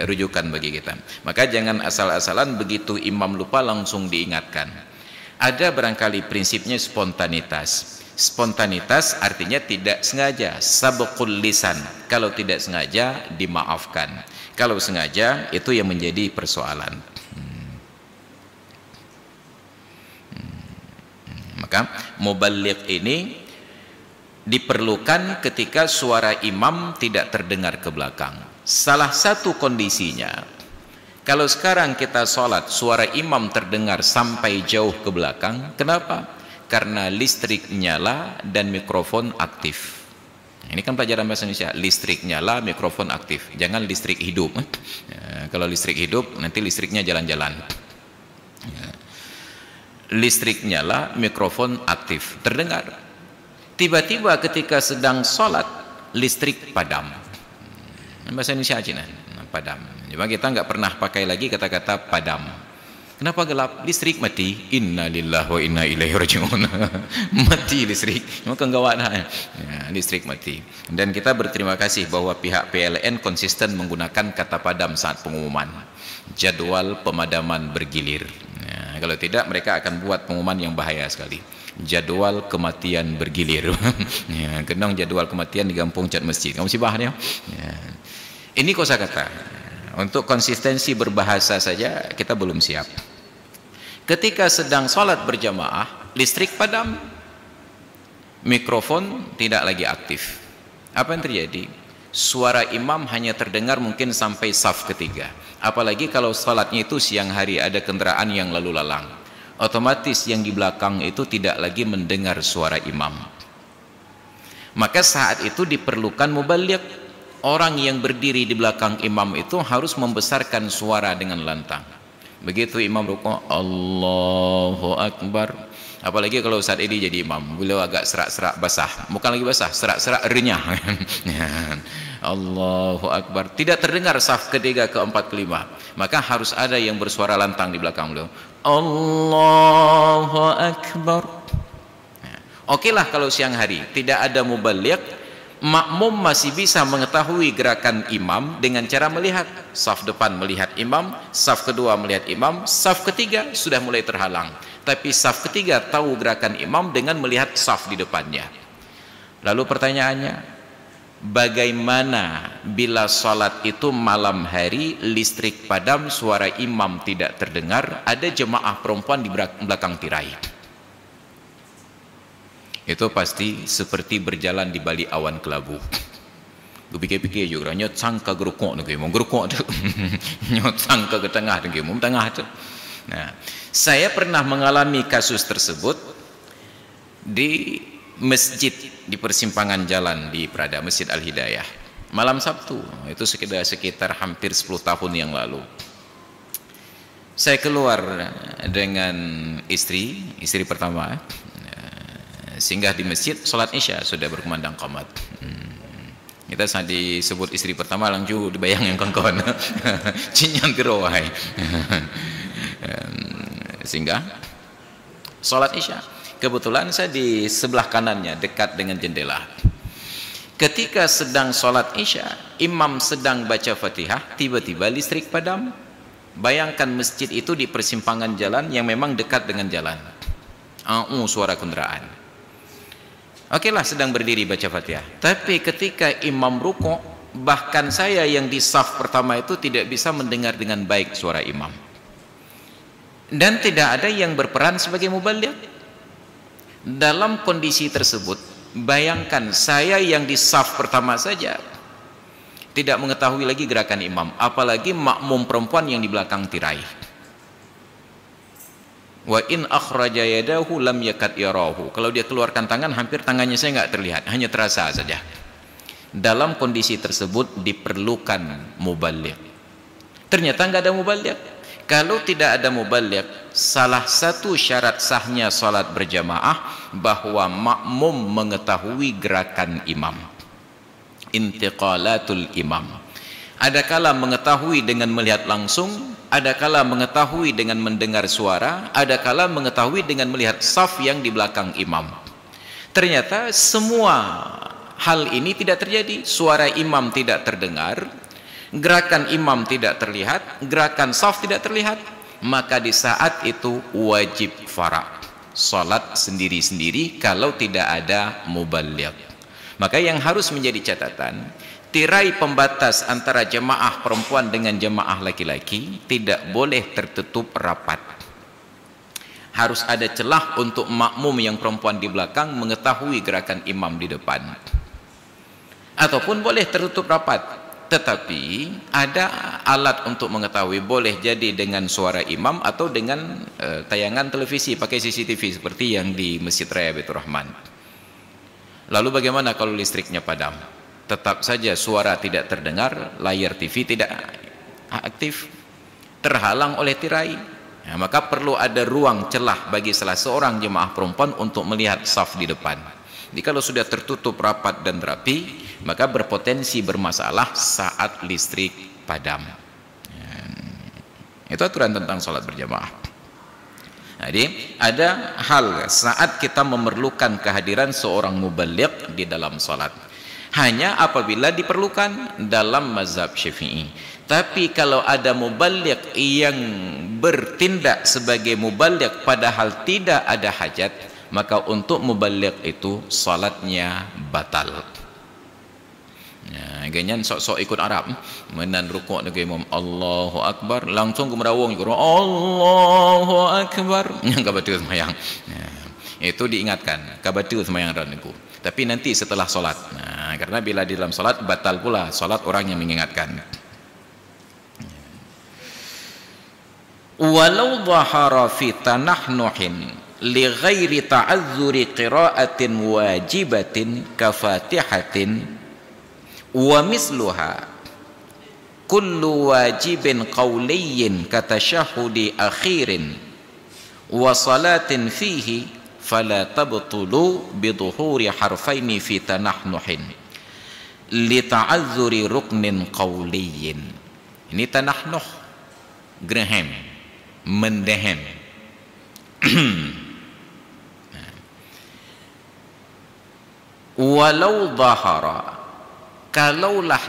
rujukan bagi kita. Maka jangan asal-asalan begitu imam lupa langsung diingatkan. Ada barangkali prinsipnya spontanitas. Spontanitas artinya tidak sengaja, sabqul lisan. Kalau tidak sengaja dimaafkan. Kalau sengaja itu yang menjadi persoalan. Maka muballigh ini diperlukan ketika suara imam tidak terdengar ke belakang. Salah satu kondisinya, kalau sekarang kita sholat, suara imam terdengar sampai jauh ke belakang. Kenapa? Karena listrik nyala dan mikrofon aktif. Ini kan pelajaran bahasa Indonesia. Listrik nyala, mikrofon aktif. Jangan listrik hidup. Ya, kalau listrik hidup, nanti listriknya jalan-jalan. Ya. Listrik nyala, mikrofon aktif. Terdengar. Tiba-tiba ketika sedang sholat, listrik padam. Bahasa Indonesia aja, padam. Cuma kita nggak pernah pakai lagi kata-kata padam. Kenapa gelap? Listrik mati. Inna lillahi wa inna ilaihi raji'un. Mati listrik. Maka enggak ada. Ya, listrik mati. Dan kita berterima kasih bahwa pihak PLN konsisten menggunakan kata padam saat pengumuman. Jadwal pemadaman bergilir. Ya, kalau tidak mereka akan buat pengumuman yang bahaya sekali. Jadwal kematian bergilir. Ya, kenang jadwal kematian di kampung cat masjid. Kamu sibah dia. Ya. Ini kosakata. Untuk konsistensi berbahasa saja kita belum siap. Ketika sedang sholat berjamaah, listrik padam, mikrofon tidak lagi aktif. Apa yang terjadi? Suara imam hanya terdengar mungkin sampai saf ketiga. Apalagi kalau sholatnya itu siang hari, ada kendaraan yang lalu lalang. Otomatis yang di belakang itu tidak lagi mendengar suara imam. Maka saat itu diperlukan mubaligh. Orang yang berdiri di belakang imam itu harus membesarkan suara dengan lantang. Begitu imam rukuk, Allahu Akbar. Apalagi kalau saat ini jadi imam, beliau agak serak-serak basah, bukan lagi basah, serak-serak renyah. Allahu Akbar. Tidak terdengar saf ketiga, keempat, kelima. Maka harus ada yang bersuara lantang di belakang beliau. Allahu Akbar. Oke lah kalau siang hari tidak ada mubaligh, makmum masih bisa mengetahui gerakan imam dengan cara melihat. Saf depan melihat imam, saf kedua melihat imam, saf ketiga sudah mulai terhalang. Tapi saf ketiga tahu gerakan imam dengan melihat saf di depannya. Lalu pertanyaannya, bagaimana bila sholat itu malam hari, listrik padam, suara imam tidak terdengar, ada jemaah perempuan di belakang tirai? Itu pasti seperti berjalan di balik awan kelabu. Gue pikir-pikir juga, nyot sangka gerukok nih, mau gerukok tu, nyot sangka ke tengah nih, mau tengah tu. Nah, saya pernah mengalami kasus tersebut di masjid di persimpangan jalan di Prada, Masjid Al Hidayah. Malam Sabtu, itu sekitar hampir 10 tahun yang lalu. Saya keluar dengan istri pertama. Singgah di masjid, sholat isya sudah berkumandang qamat. Kita saat disebut istri pertama langsung dibayang yang kawan-kawan. Cinyan tirawai. Singgah sholat isya. Kebetulan saya di sebelah kanannya dekat dengan jendela. Ketika sedang sholat isya, imam sedang baca Fatihah, tiba-tiba listrik padam. Bayangkan masjid itu di persimpangan jalan yang memang dekat dengan jalan. Suara kendaraan. Oke lah, sedang berdiri baca Fatihah. Tapi ketika imam rukuk, bahkan saya yang di saf pertama itu tidak bisa mendengar dengan baik suara imam. Dan tidak ada yang berperan sebagai mubaligh. Dalam kondisi tersebut, bayangkan saya yang di saf pertama saja tidak mengetahui lagi gerakan imam, apalagi makmum perempuan yang di belakang tirai. Wa in akhraja yadahu lam yakad yarahu. Kalau dia keluarkan tangan, hampir tangannya saya nggak terlihat, hanya terasa saja. Dalam kondisi tersebut diperlukan mubaligh. Ternyata nggak ada mubaligh. Kalau tidak ada mubaligh, salah satu syarat sahnya salat berjamaah bahwa makmum mengetahui gerakan imam. Intiqalatul imam. Adakala mengetahui dengan melihat langsung, adakala mengetahui dengan mendengar suara, adakala mengetahui dengan melihat saf yang di belakang imam. Ternyata semua hal ini tidak terjadi. Suara imam tidak terdengar, gerakan imam tidak terlihat, gerakan saf tidak terlihat. Maka di saat itu wajib fard, salat sendiri-sendiri kalau tidak ada mubaligh. Maka yang harus menjadi catatan, tirai pembatas antara jemaah perempuan dengan jemaah laki-laki tidak boleh tertutup rapat. Harus ada celah untuk makmum yang perempuan di belakang mengetahui gerakan imam di depan. Ataupun boleh tertutup rapat, tetapi ada alat untuk mengetahui, boleh jadi dengan suara imam atau dengan tayangan televisi pakai CCTV seperti yang di Masjid Raya Baitur Rahman. Lalu bagaimana kalau listriknya padam? Tetap saja suara tidak terdengar, layar TV tidak aktif, terhalang oleh tirai. Ya, maka perlu ada ruang celah bagi salah seorang jemaah perempuan untuk melihat saf di depan. Jadi kalau sudah tertutup rapat dan rapi, maka berpotensi bermasalah saat listrik padam. Itu aturan tentang sholat berjamaah. Jadi ada hal saat kita memerlukan kehadiran seorang mubaligh di dalam sholat, hanya apabila diperlukan dalam mazhab Syafi'i. Tapi kalau ada mubaligh yang bertindak sebagai mubaligh padahal tidak ada hajat, maka untuk mubaligh itu salatnya batal. Ya, ganyan sok-sok ikut Arab menan rukuk dengan imam Allahu Akbar, langsung ke merawung ikut Allahu Akbar, yang kabatul semayang. Ya, itu diingatkan kabatul semayang raniku. Tapi nanti setelah solat. Nah, karena bila di dalam solat batal pula solat orang yang mengingatkan. Walau dhahara fi tanahnuhin li ghairi ta'azzuri qira'atin wajibatin kafatihatin wa misluha kullu wajibin qawliyin katashahudi akhirin wa salatin fihi fala tabtulu biduhuri harfaini fi tanahnuhin li ta'azzuri ruknin qawliyin. Ini tanahnuh, Graham, mendehem. Walau dhahara, kalaulah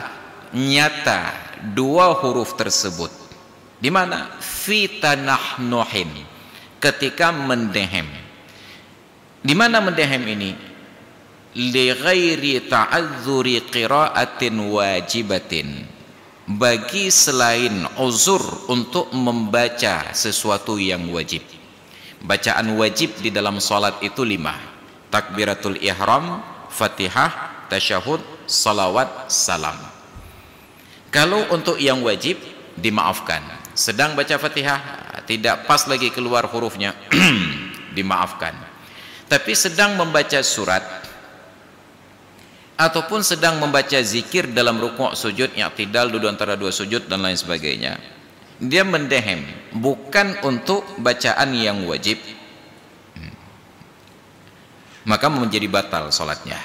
nyata dua huruf tersebut di mana fi tanahnuhin, ketika mendehem. Di mana mendehem ini? Li ghairi ta'azzuri qira'atin wajibatin, bagi selain uzur untuk membaca sesuatu yang wajib. Bacaan wajib di dalam salat itu 5: takbiratul ihram, Fatihah, tasyahud, salawat, salam. Kalau untuk yang wajib dimaafkan. Sedang baca Fatihah tidak pas lagi keluar hurufnya, dimaafkan. Tapi sedang membaca surat ataupun sedang membaca zikir dalam rukuk, sujud, i'tidal, duduk antara dua sujud dan lain sebagainya, dia mendehem bukan untuk bacaan yang wajib, maka menjadi batal salatnya.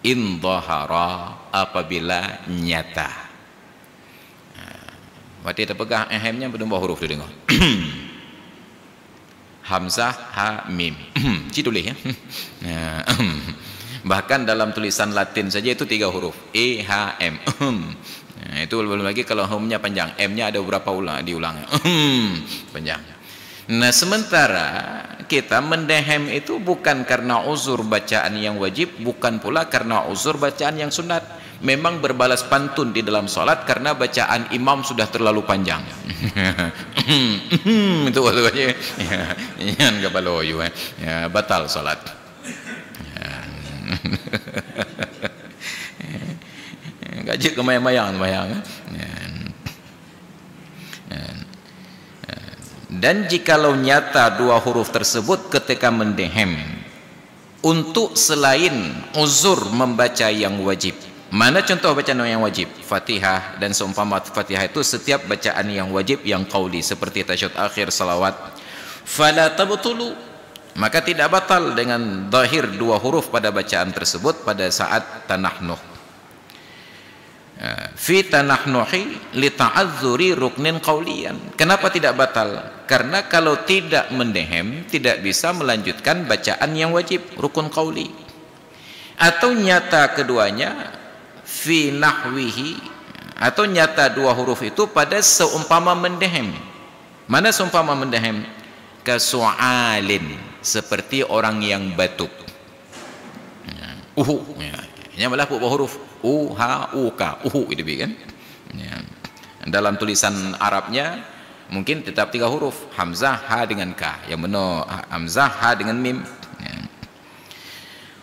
In dhahara, apabila nyata. Waktu kita pegang ehemnya berubah huruf tu dengar. Hamzah, ha, mim. Citulis ya. Bahkan dalam tulisan Latin saja itu 3 huruf, E, H, M. Itu belum lagi kalau hum-nya panjang, M-nya ada beberapa diulang. Panjang. Nah, sementara kita mendehem itu bukan karena uzur bacaan yang wajib, bukan pula karena uzur bacaan yang sunat. Memang berbalas pantun di dalam salat karena bacaan imam sudah terlalu panjang. Itu waktu ya, enggak baloyu ya, batal salat. Gaji kemayang-mayang dan jikalau nyata dua huruf tersebut ketika mendehem untuk selain uzur membaca yang wajib. Mana contoh bacaan yang wajib? Fatihah dan seumpama Fatihah itu setiap bacaan yang wajib yang qauli seperti tasyahud akhir, salawat. Fala tabtulu, maka tidak batal dengan zahir dua huruf pada bacaan tersebut pada saat tanahnuh. Fi tanahnuhi li ta'azzuri ruknin qauliyan. Kenapa tidak batal? Karena kalau tidak mendehem tidak bisa melanjutkan bacaan yang wajib, rukun qauli. Atau nyata keduanya fi nahwihi, atau nyata dua huruf itu pada seumpama mendehem. Mana seumpama mendehem? Kasu'alin, seperti orang yang batuk. Yang malah buat huruf u, ha, u, ka, itu kan. Dalam tulisan Arabnya mungkin tetap 3 huruf, hamzah, ha dengan ka. Yang benar hamzah, ha dengan mim.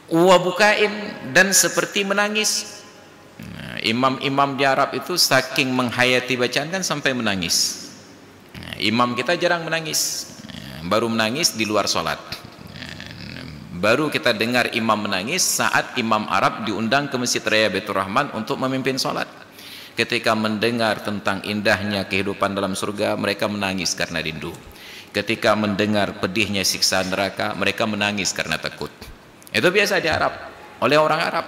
Wa bukain, dan seperti menangis. Imam-imam di Arab itu saking menghayati bacaan kan sampai menangis. Imam kita jarang menangis, baru menangis di luar sholat. Baru kita dengar imam menangis saat imam Arab diundang ke Masjid Raya Baitur Rahman untuk memimpin sholat. Ketika mendengar tentang indahnya kehidupan dalam surga, mereka menangis karena rindu. Ketika mendengar pedihnya siksa neraka, mereka menangis karena takut. Itu biasa di Arab, oleh orang Arab.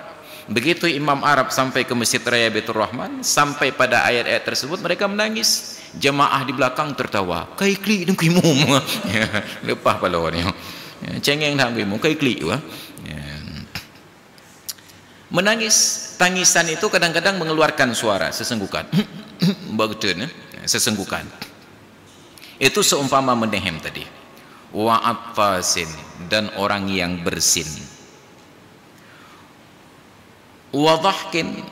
Begitu imam Arab sampai ke Masjid Raya Baitur Rahman, sampai pada ayat-ayat tersebut mereka menangis. jemaah di belakang tertawa, kai klik dan kimum. Lepas pala ni. Cengeng dah kimum, kai klik wah. Menangis, tangisan itu kadang-kadang mengeluarkan suara sesenggukan. Bagutun, sesenggukan. Itu seumpama mendehem tadi. Wa attasin, dan orang yang bersin. Wa dhahkin,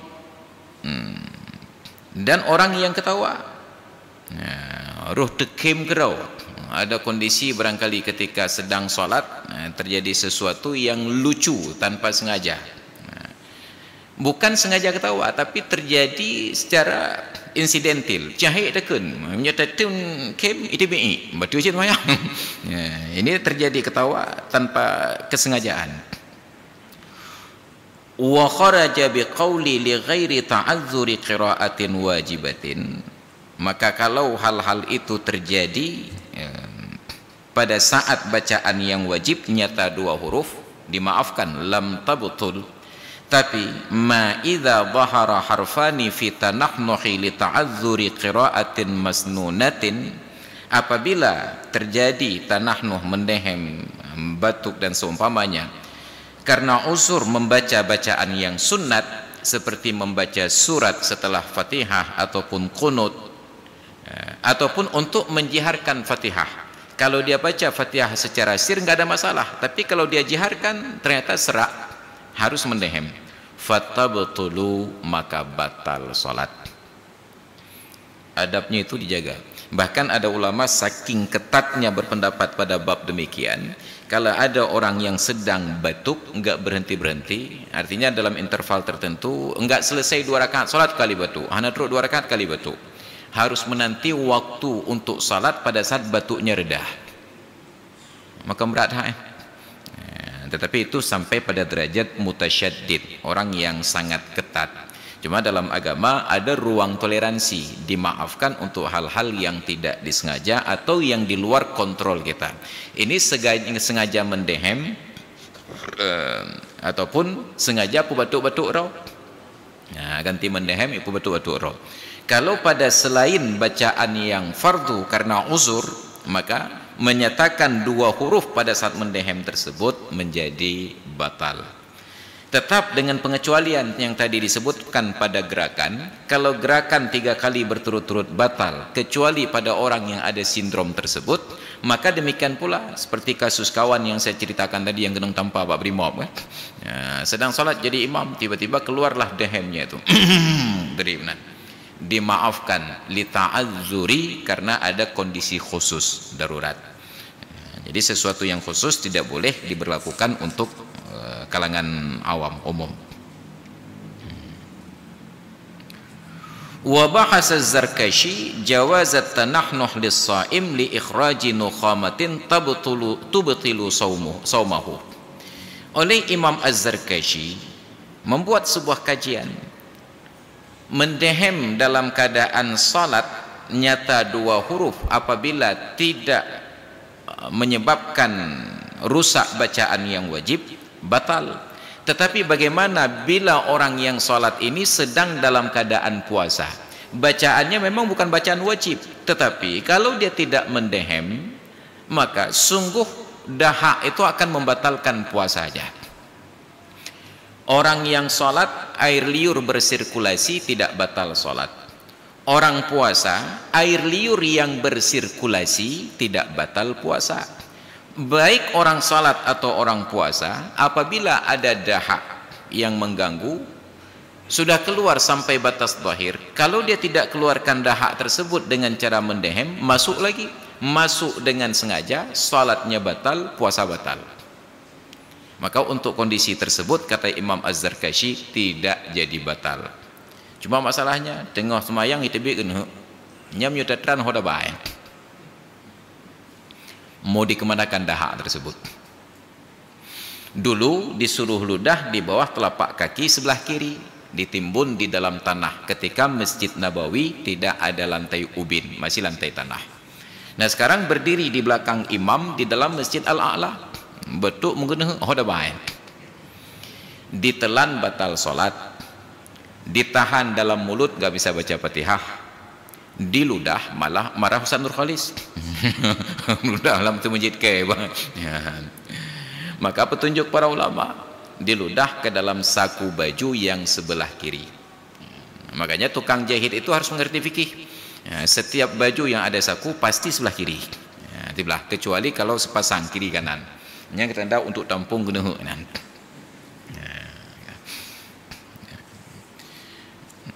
dan orang yang ketawa. Ruh tekim kerau. Ada kondisi barangkali ketika sedang solat terjadi sesuatu yang lucu tanpa sengaja. Bukan sengaja ketawa, tapi terjadi secara insidental. Jahit tekun, menyetatun kem itibi, betul je wayang. Ini terjadi ketawa tanpa kesengajaan. Wa kharaja biqauli li ghairi ta'azzuri qira'atin wajibatin. Maka kalau hal-hal itu terjadi pada saat bacaan yang wajib nyata 2 huruf, dimaafkan lam tabtul. Tapi ma idza dhahara harfani fi tanahnuhi li ta'azzuri qira'atin masnunatin, apabila terjadi tanahnuh, mendehem, batuk dan seumpamanya karena uzur membaca bacaan yang sunnat seperti membaca surat setelah Fatihah ataupun qunut, ataupun untuk menjiharkan Fatihah. Kalau dia baca Fatihah secara sir enggak ada masalah, tapi kalau dia jiharkan ternyata serak, harus mendehem. Fatabtulu, maka batal salat. Adabnya itu dijaga. Bahkan ada ulama saking ketatnya berpendapat pada bab demikian, kalau ada orang yang sedang batuk enggak berhenti-berhenti, artinya dalam interval tertentu enggak selesai 2 rakaat salat kali batuk, hanya terus 2 rakaat kali batuk, harus menanti waktu untuk salat pada saat batuknya redah. Maka berat tetapi itu sampai pada derajat mutasyaddid, orang yang sangat ketat. Cuma dalam agama ada ruang toleransi, dimaafkan untuk hal-hal yang tidak disengaja atau yang di luar kontrol kita. Ini sengaja mendehem ataupun sengaja pu batuk-batuk rau. Ganti mendehem ipu batuk-batuk rau. Kalau pada selain bacaan yang fardu karena uzur, maka menyatakan 2 huruf pada saat mendehem tersebut menjadi batal. Tetap dengan pengecualian yang tadi disebutkan pada gerakan. Kalau gerakan 3 kali berturut-turut batal, kecuali pada orang yang ada sindrom tersebut, maka demikian pula seperti kasus kawan yang saya ceritakan tadi yang geneng tanpa Pak Brimob. Sedang salat jadi imam, tiba-tiba keluarlah dehemnya itu. Dari benar. Dimaafkan li ta'azzuri karena ada kondisi khusus darurat. Jadi sesuatu yang khusus tidak boleh diberlakukan untuk kalangan awam umum. Wa bahasa az-Zarkashi jawaz at-tanahnuh lis-sha'im li ikhraji nukhamatin tubtilu saumahu. Oleh Imam Az-Zarkashi membuat sebuah kajian, mendehem dalam keadaan salat nyata 2 huruf apabila tidak menyebabkan rusak bacaan yang wajib, batal. Tetapi bagaimana bila orang yang salat ini sedang dalam keadaan puasa? Bacaannya memang bukan bacaan wajib, tetapi kalau dia tidak mendehem, maka sungguh dahak itu akan membatalkan puasanya. Orang yang salat air liur bersirkulasi tidak batal salat. Orang puasa air liur yang bersirkulasi tidak batal puasa. Baik orang salat atau orang puasa, apabila ada dahak yang mengganggu, sudah keluar sampai batas zahir, kalau dia tidak keluarkan dahak tersebut dengan cara mendehem, masuk lagi, masuk dengan sengaja, salatnya batal, puasa batal. Maka untuk kondisi tersebut kata Imam Az-Zarkashi tidak jadi batal. Cuma masalahnya tengah semayang itu bikin nyam yutatran hoda baik. Mau dikemanakan dahak tersebut? Dulu disuruh ludah di bawah telapak kaki sebelah kiri, ditimbun di dalam tanah ketika Masjid Nabawi tidak ada lantai ubin, masih lantai tanah. Nah sekarang berdiri di belakang imam di dalam Masjid Al-A'la, betul menggunakan hoda baik. Ditelan batal solat, ditahan dalam mulut gak bisa baca Fatihah, diludah malah marah Ustaz Nur Khalis. Ludah dalam tu masjid ke bang. Ya. Maka petunjuk para ulama, diludah ke dalam saku baju yang sebelah kiri. Makanya tukang jahit itu harus mengerti fikih. Ya, setiap baju yang ada saku pasti sebelah kiri. Ya, dibelah, kecuali kalau sepasang kiri kanan. Yang kita untuk tampung guna kanan.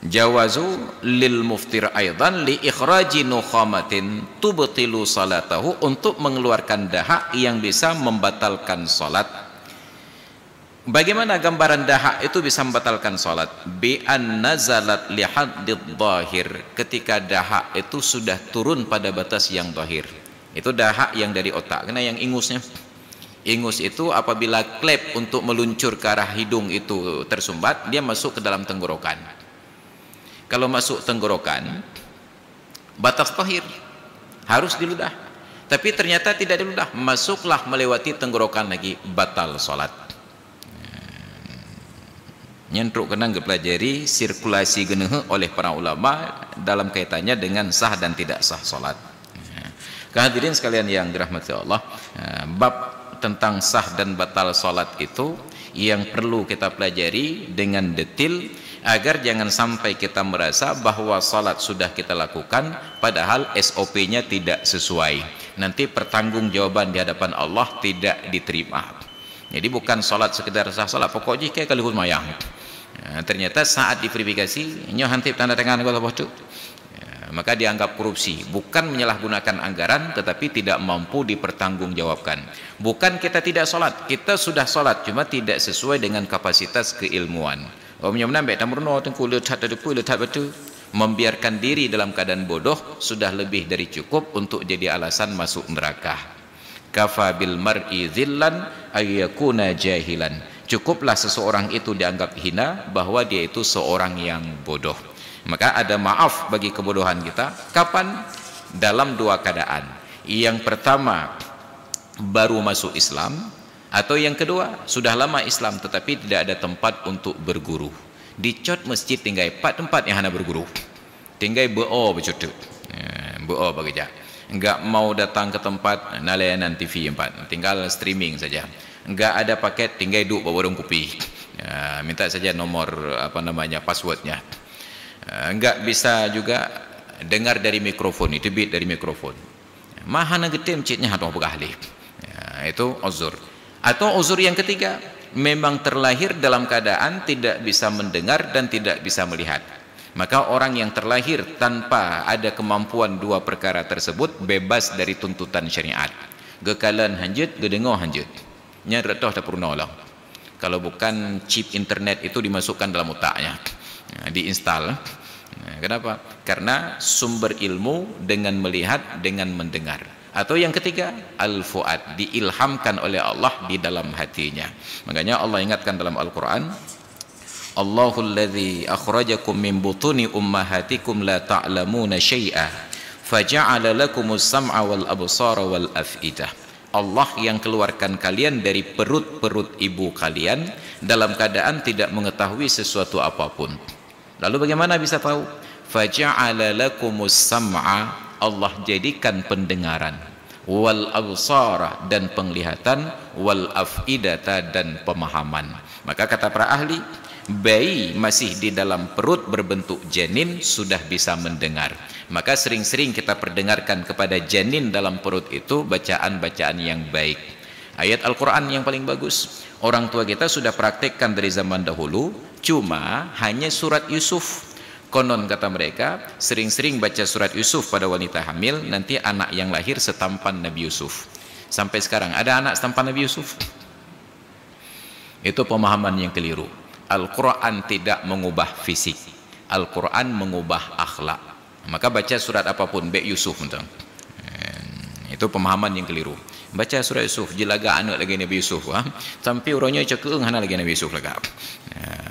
Jawazu lil muftir aidan li ikhraji nukhamatin tubtilu salatahu, untuk mengeluarkan dahak yang bisa membatalkan salat. Bagaimana gambaran dahak itu bisa membatalkan salat? Bi an nazalat li haddid dhahir, ketika dahak itu sudah turun pada batas yang dhahir. Itu dahak yang dari otak, karena yang ingusnya. Ingus itu apabila klep untuk meluncur ke arah hidung itu tersumbat, dia masuk ke dalam tenggorokan. Kalau masuk tenggorokan, batas tahir harus diludah. Tapi ternyata tidak diludah, masuklah melewati tenggorokan lagi, batal salat. Nyentruk kena pelajari sirkulasi geneh oleh para ulama dalam kaitannya dengan sah dan tidak sah salat. Kehadirin sekalian yang dirahmati Allah, bab tentang sah dan batal salat itu yang perlu kita pelajari dengan detail, agar jangan sampai kita merasa bahwa salat sudah kita lakukan padahal SOP-nya tidak sesuai. Nanti pertanggungjawaban di hadapan Allah tidak diterima. Jadi bukan salat sekedar sah salat, pokoknya kayak kali mayang. Ternyata saat diverifikasi nyoh hantip tanda tangan kalau tu, maka dianggap korupsi. Bukan menyalahgunakan anggaran, tetapi tidak mampu dipertanggungjawabkan. Bukan kita tidak salat, kita sudah salat, cuma tidak sesuai dengan kapasitas keilmuan. Membiarkan diri dalam keadaan bodoh sudah lebih dari cukup untuk jadi alasan masuk neraka. Kafa bil mar'i dhillan ayyakuna jahilan. Cukuplah seseorang itu dianggap hina bahwa dia itu seorang yang bodoh. Maka ada maaf bagi kebodohan kita. Kapan? Dalam dua keadaan. Yang pertama, baru masuk Islam, atau yang kedua, sudah lama Islam tetapi tidak ada tempat untuk berguru. Dicot masjid tinggal 4 tempat yang hana berguru. Tinggal beo bercutuk. Beo bekerja. Enggak mau datang ke tempat layanan TV 4. Tinggal streaming saja. Enggak ada paket, tinggal duduk bawa warung kopi. Minta saja nomor passwordnya. Enggak bisa juga dengar dari mikrofon, itu beat dari mikrofon. Mahana gede masjidnya hatoh begahli. Itu uzur. Atau uzur yang ketiga, memang terlahir dalam keadaan tidak bisa mendengar dan tidak bisa melihat. Maka orang yang terlahir tanpa ada kemampuan dua perkara tersebut bebas dari tuntutan syariat. Gekalan hanjut, gedengoh hanjut. Nya retoh tak pernah lah. Kalau bukan chip internet itu dimasukkan dalam otaknya, diinstal. Kenapa? Karena sumber ilmu dengan melihat, dengan mendengar. Atau yang ketiga, al-fuad, diilhamkan oleh Allah di dalam hatinya. Makanya Allah ingatkan dalam Al-Quran, Allahul ladzi akhrajakum min butuni ummahatikum la ta'lamuna syai'a faja'ala lakumus sam'a wal absara wal af'idah. Allah yang keluarkan kalian dari perut-perut ibu kalian dalam keadaan tidak mengetahui sesuatu apapun. Lalu bagaimana bisa tahu? Faja'ala lakumus sam'a, Allah jadikan pendengaran, wal absara dan penglihatan, wal afidata dan pemahaman. Maka kata para ahli, bayi masih di dalam perut berbentuk janin sudah bisa mendengar. Maka sering-sering kita perdengarkan kepada janin dalam perut itu bacaan-bacaan yang baik. Ayat Al-Quran yang paling bagus, orang tua kita sudah praktekkan dari zaman dahulu, cuma hanya surat Yusuf. Konon kata mereka, sering-sering baca surat Yusuf pada wanita hamil, nanti anak yang lahir setampan Nabi Yusuf. Sampai sekarang ada anak setampan Nabi Yusuf. Itu pemahaman yang keliru. Al-Quran tidak mengubah fisik, Al-Quran mengubah akhlak. Maka baca surat apapun, Bek Yusuf. Itu pemahaman yang keliru. Baca surat Yusuf, jelaga anak lagi Nabi Yusuf. Sampai orangnya cakung hana lagi Nabi Yusuf lagi.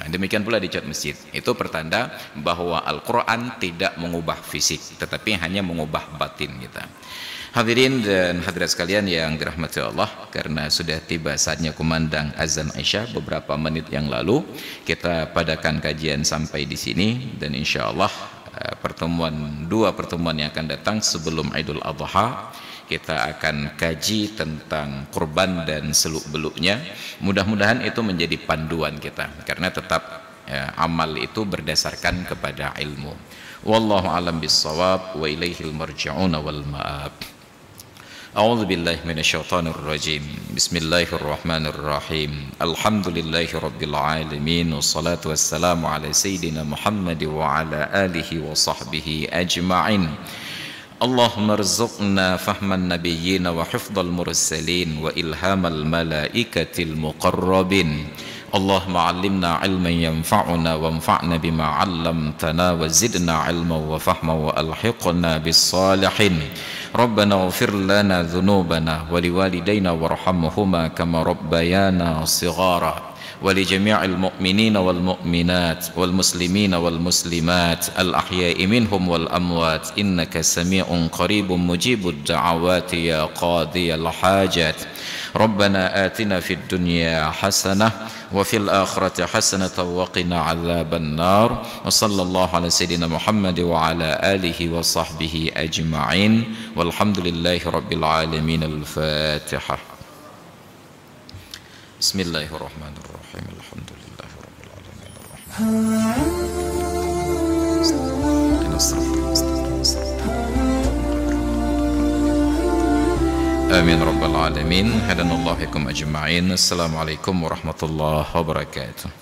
Demikian pula di cat masjid. Itu pertanda bahwa Al-Quran tidak mengubah fisik, tetapi hanya mengubah batin kita. Hadirin dan hadirat sekalian yang dirahmati Allah, karena sudah tiba saatnya kumandang azan Isya beberapa menit yang lalu, kita padakan kajian sampai di sini, dan insya Allah dua pertemuan yang akan datang sebelum Idul Adha, kita akan kaji tentang kurban dan seluk-beluknya. Mudah-mudahan itu menjadi panduan kita, karena tetap amal itu berdasarkan kepada ilmu. Wallahu a'lam bissawab wa ilaihil marji'un wal ma'ab. A'udzu billahi minasyaitonir rajim. Bismillahirrahmanirrahim. Alhamdulillahi rabbil alamin wassalatu wassalamu ala sayyidina Muhammad wa ala alihi wa sahbihi ajma'in. Allahumma rzuqna fahman nabiyyin wa hifdzal mursalin wa ilhamal malaikatil muqarrabin. Allahumma 'allimna 'ilman yanfa'una wanfa'na bima 'allamtana wa zidna 'ilman wa fahman wa alhiqna bis salihin. Rabbana ighfir lana dhunubana wa liwalidayna warhamhuma kama rabbayana shighara wa li jami'il mu'minina wal mu'minat wal muslimina wal muslimat al ahya'i minhum wal amwat innaka sami'un qaribun mujibud da'awati ya qadiyal hajat. Rabbana atina fid dunya hasanah wa fil akhirati hasanatan wa qina 'adzaban nar. Wa sallallahu ala sayyidina Muhammad wa ala alihi wa sahbihi ajma'in. Walhamdulillahi rabbil alamin. Al-Fatihah. Bismillahirrahmanirrahim. Alhamdulillahi rabbil alamin. Amin rabbal alamin. Hadanallahu bikum ajma'in. Assalamualaikum warahmatullahi wabarakatuh.